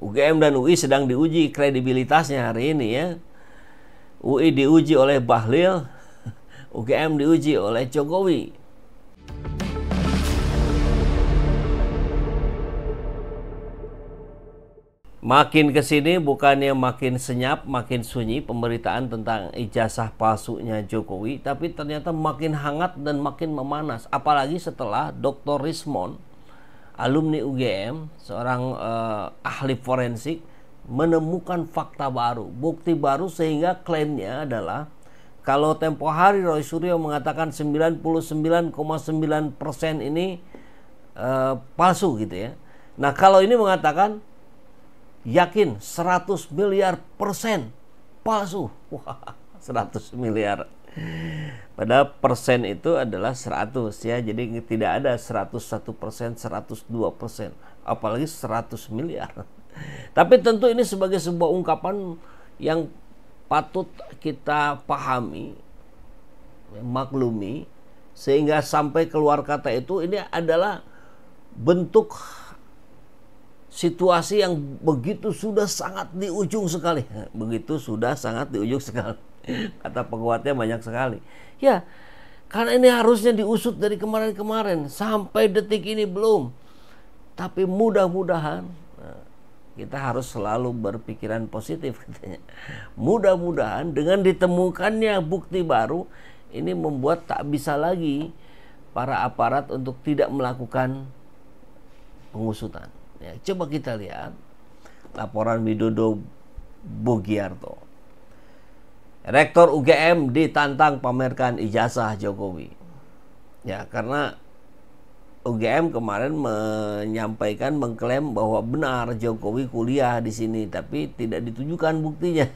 UGM dan UI sedang diuji kredibilitasnya hari ini ya. UI diuji oleh Bahlil, UGM diuji oleh Jokowi. Makin kesini bukannya makin senyap, makin sunyi pemberitaan tentang ijazah palsunya Jokowi, tapi ternyata makin hangat dan makin memanas. Apalagi setelah Dr. Rismond, alumni UGM, seorang ahli forensik, menemukan fakta baru, bukti baru, sehingga klaimnya adalah kalau tempo hari Roy Suryo mengatakan 99,9% ini palsu gitu ya. Nah kalau ini mengatakan yakin 100 miliar persen palsu. Wah, 100 miliar. Pada persen itu adalah 100 ya. Jadi tidak ada 101%, 102%, apalagi 100 miliar. Tapi tentu ini sebagai sebuah ungkapan yang patut kita pahami, maklumi, sehingga sampai keluar kata itu, ini adalah bentuk situasi yang begitu sudah sangat di ujung sekali. Begitu sudah sangat di ujung sekali. Kata penguatnya banyak sekali. Ya, karena ini harusnya diusut dari kemarin-kemarin. Sampai detik ini belum. Tapi mudah-mudahan, kita harus selalu berpikiran positif katanya. Mudah-mudahan dengan ditemukannya bukti baru, ini membuat tak bisa lagi para aparat untuk tidak melakukan pengusutan. Ya, coba kita lihat laporan Widodo Bogiarto. Rektor UGM ditantang pamerkan ijazah Jokowi. Ya, karena UGM kemarin menyampaikan, mengklaim bahwa benar Jokowi kuliah di sini, tapi tidak ditunjukkan buktinya.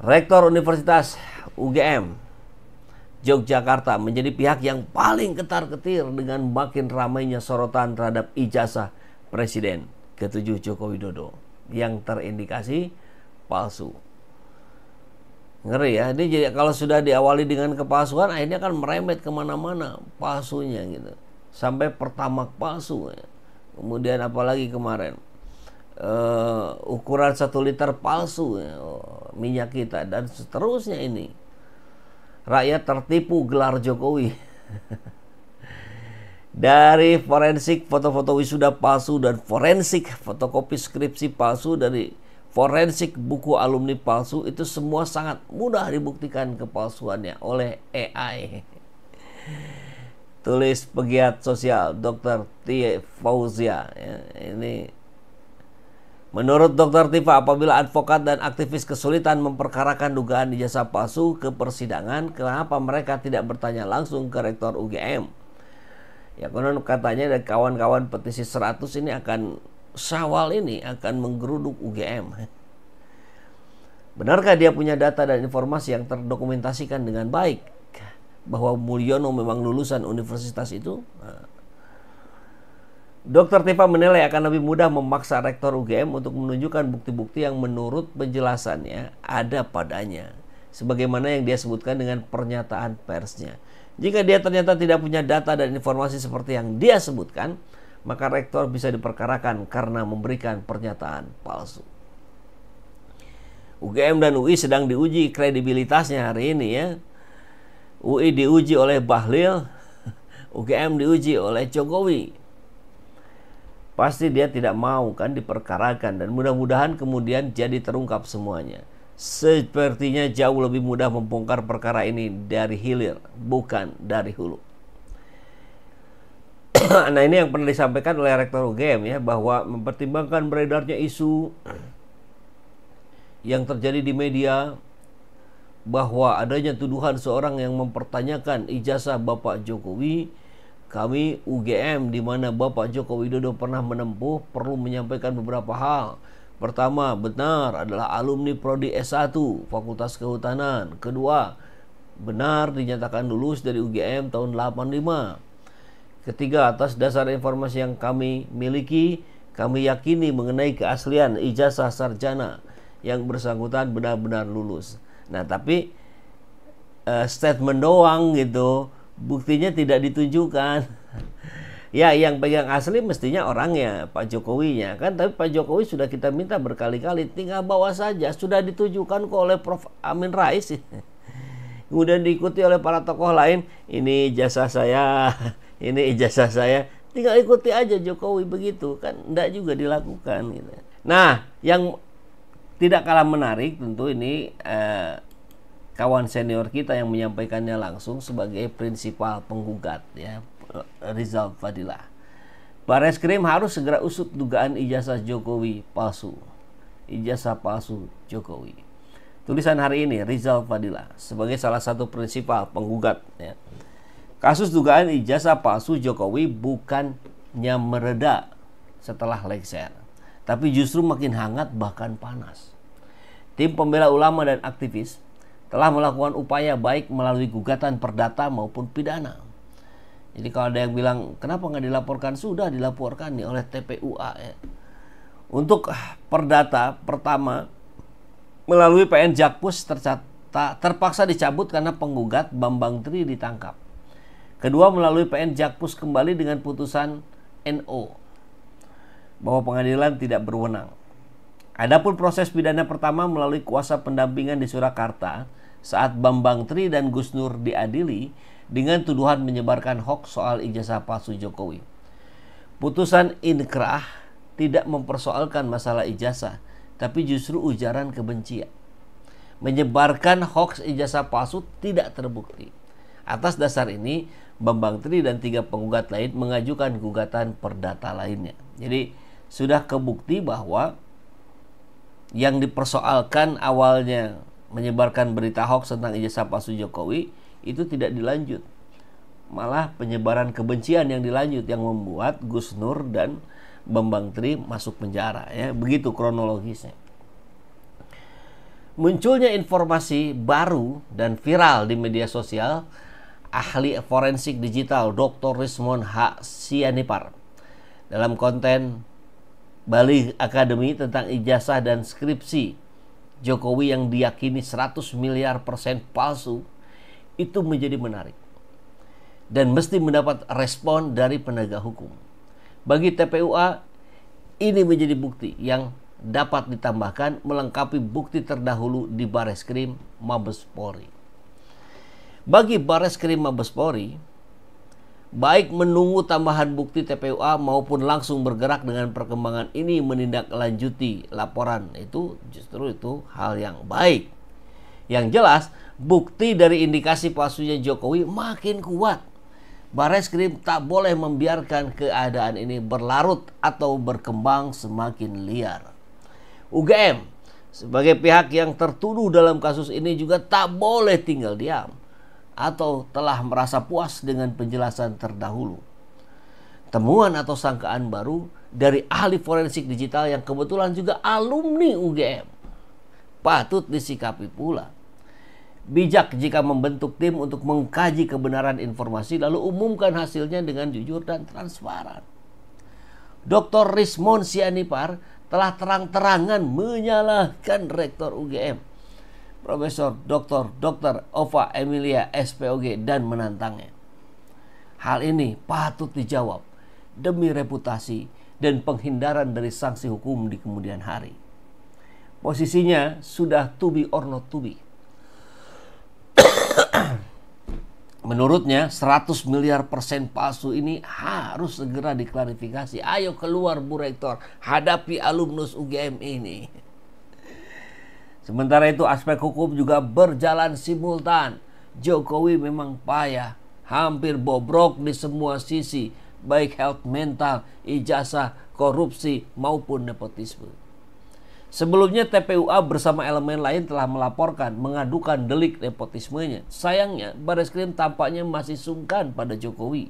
Rektor Universitas UGM Yogyakarta menjadi pihak yang paling ketar-ketir dengan makin ramainya sorotan terhadap ijazah Presiden ke-7 Joko Widodo yang terindikasi palsu. Ngeri ya, ini jadi kalau sudah diawali dengan kepalsuan, akhirnya kan merembet kemana-mana palsunya gitu. Sampai pertamak palsu ya. Kemudian apalagi kemarin ukuran 1 liter palsu ya, minyak kita, dan seterusnya ini. Rakyat tertipu gelar Jokowi. Dari forensik foto-foto wisuda palsu dan forensik fotokopi skripsi palsu, dari forensik buku alumni palsu, itu semua sangat mudah dibuktikan kepalsuannya oleh AI. Tulis pegiat sosial Dr. Tia Fauzia ya, ini menurut Dr. Tifa, apabila advokat dan aktivis kesulitan memperkarakan dugaan ijazah palsu ke persidangan, kenapa mereka tidak bertanya langsung ke Rektor UGM? Ya, konon katanya dari kawan-kawan petisi 100 ini akan Syawal ini akan menggeruduk UGM. Benarkah dia punya data dan informasi yang terdokumentasikan dengan baik bahwa Mulyono memang lulusan universitas itu? Dr. Tifa menilai akan lebih mudah memaksa Rektor UGM untuk menunjukkan bukti-bukti yang menurut penjelasannya ada padanya, sebagaimana yang dia sebutkan dengan pernyataan persnya. Jika dia ternyata tidak punya data dan informasi seperti yang dia sebutkan, maka Rektor bisa diperkarakan karena memberikan pernyataan palsu. UGM dan UI sedang diuji kredibilitasnya hari ini ya. UI diuji oleh Bahlil, UGM diuji oleh Jokowi. Pasti dia tidak mau kan diperkarakan, dan mudah-mudahan kemudian jadi terungkap semuanya. Sepertinya jauh lebih mudah membongkar perkara ini dari hilir, bukan dari hulu. Nah, ini yang pernah disampaikan oleh Rektor UGM ya, bahwa mempertimbangkan beredarnya isu yang terjadi di media bahwa adanya tuduhan seorang yang mempertanyakan ijazah Bapak Jokowi, kami UGM, di mana Bapak Joko Widodo pernah menempuh, perlu menyampaikan beberapa hal. Pertama, benar adalah alumni Prodi S1 Fakultas Kehutanan. Kedua, benar dinyatakan lulus dari UGM tahun 85. Ketiga, atas dasar informasi yang kami miliki, kami yakini mengenai keaslian ijazah sarjana yang bersangkutan benar-benar lulus. Nah, tapi statement doang gitu, buktinya tidak ditunjukkan. Ya, yang pegang asli mestinya orangnya, Pak Jokowinya kan. Tapi Pak Jokowi sudah kita minta berkali-kali, tinggal bawa saja. Sudah ditujukan kok oleh Prof. Amin Rais. Kemudian diikuti oleh para tokoh lain. Ini ijazah saya, ini ijazah saya. Tinggal ikuti aja Jokowi begitu kan. Enggak juga dilakukan. Gitu. Nah, yang tidak kalah menarik tentu ini kawan senior kita yang menyampaikannya langsung sebagai prinsipal penggugat ya. Rizal Fadilah. Bareskrim harus segera usut dugaan ijazah Jokowi palsu. Ijazah palsu Jokowi. Tulisan hari ini Rizal Fadilah sebagai salah satu prinsipal penggugat ya. Kasus dugaan ijazah palsu Jokowi bukannya mereda setelah lengser, tapi justru makin hangat bahkan panas. Tim pembela ulama dan aktivis telah melakukan upaya baik melalui gugatan perdata maupun pidana. Jadi kalau ada yang bilang kenapa nggak dilaporkan, sudah dilaporkan nih oleh TPUA ya. Untuk perdata pertama melalui PN Jakpus terpaksa dicabut karena penggugat Bambang Tri ditangkap. Kedua melalui PN Jakpus kembali dengan putusan NO bahwa pengadilan tidak berwenang. Adapun proses pidana pertama melalui kuasa pendampingan di Surakarta saat Bambang Tri dan Gus Nur diadili dengan tuduhan menyebarkan hoaks soal ijazah palsu Jokowi. Putusan inkrah tidak mempersoalkan masalah ijazah, tapi justru ujaran kebencian. Menyebarkan hoaks ijazah palsu tidak terbukti. Atas dasar ini, Bambang Tri dan 3 penggugat lain mengajukan gugatan perdata lainnya. Jadi sudah kebukti bahwa yang dipersoalkan awalnya menyebarkan berita hoaks tentang ijazah palsu Jokowi itu tidak dilanjut, malah penyebaran kebencian yang dilanjut yang membuat Gus Nur dan Bambang Tri masuk penjara ya. Begitu kronologisnya. Munculnya informasi baru dan viral di media sosial, ahli forensik digital Dr. Rismon H. Sianipar dalam konten Bali Academy tentang ijazah dan skripsi Jokowi yang diyakini 100 miliar % palsu itu menjadi menarik dan mesti mendapat respon dari penegak hukum. Bagi TPUA, ini menjadi bukti yang dapat ditambahkan melengkapi bukti terdahulu di Bareskrim Mabes Polri. Bagi Bareskrim Mabes Polri, baik menunggu tambahan bukti TPUA maupun langsung bergerak dengan perkembangan ini menindaklanjuti laporan itu justru itu hal yang baik. Yang jelas, bukti dari indikasi palsunya Jokowi makin kuat. Bareskrim tak boleh membiarkan keadaan ini berlarut atau berkembang semakin liar. UGM sebagai pihak yang tertuduh dalam kasus ini juga tak boleh tinggal diam atau telah merasa puas dengan penjelasan terdahulu. Temuan atau sangkaan baru dari ahli forensik digital yang kebetulan juga alumni UGM patut disikapi pula. Bijak jika membentuk tim untuk mengkaji kebenaran informasi lalu umumkan hasilnya dengan jujur dan transparan. Dr. Rismon Sianipar telah terang-terangan menyalahkan Rektor UGM, Profesor Dr. Ova Emilia SPOG dan menantangnya. Hal ini patut dijawab demi reputasi dan penghindaran dari sanksi hukum di kemudian hari. Posisinya sudah to be or not to be. Menurutnya 100 miliar % palsu ini harus segera diklarifikasi. Ayo keluar Bu Rektor, hadapi alumnus UGM ini. Sementara itu aspek hukum juga berjalan simultan. Jokowi memang payah, hampir bobrok di semua sisi, baik health mental, ijazah, korupsi maupun nepotisme. Sebelumnya TPUA bersama elemen lain telah melaporkan, mengadukan delik nepotismenya. Sayangnya Bareskrim tampaknya masih sungkan pada Jokowi.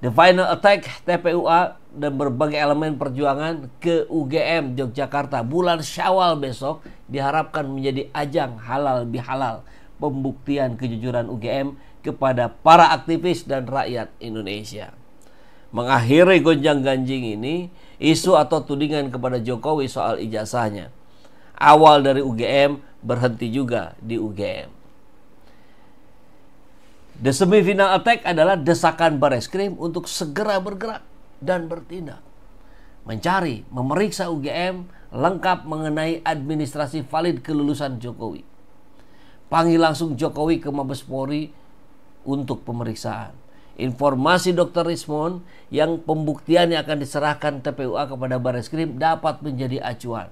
The final attack TPUA dan berbagai elemen perjuangan ke UGM Yogyakarta bulan Syawal besok diharapkan menjadi ajang halal bihalal pembuktian kejujuran UGM kepada para aktivis dan rakyat Indonesia. Mengakhiri gonjang-ganjing ini, isu atau tudingan kepada Jokowi soal ijazahnya. Awal dari UGM, berhenti juga di UGM. The semifinal attack adalah desakan Bareskrim untuk segera bergerak dan bertindak, mencari, memeriksa UGM lengkap mengenai administrasi valid kelulusan Jokowi. Panggil langsung Jokowi ke Mabes Polri untuk pemeriksaan. Informasi Dr. Rismond yang pembuktiannya akan diserahkan TPUA kepada Bareskrim dapat menjadi acuan.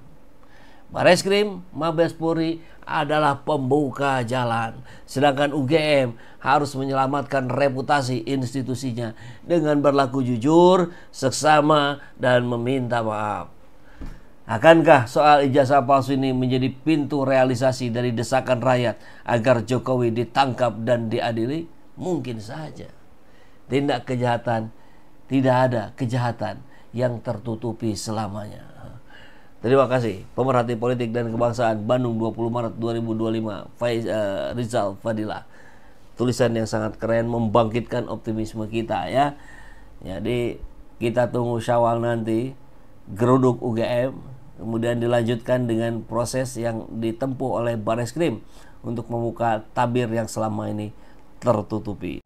Bareskrim, Mabes Polri adalah pembuka jalan, sedangkan UGM harus menyelamatkan reputasi institusinya dengan berlaku jujur, seksama, dan meminta maaf. Akankah soal ijazah palsu ini menjadi pintu realisasi dari desakan rakyat agar Jokowi ditangkap dan diadili? Mungkin saja. Tindak kejahatan, tidak ada kejahatan yang tertutupi selamanya. Terima kasih. Pemerhati Politik dan Kebangsaan, Bandung 20 Maret 2025, Rizal Fadilah. Tulisan yang sangat keren, membangkitkan optimisme kita ya. Jadi kita tunggu Syawal nanti, geruduk UGM, kemudian dilanjutkan dengan proses yang ditempuh oleh Bareskrim untuk membuka tabir yang selama ini tertutupi.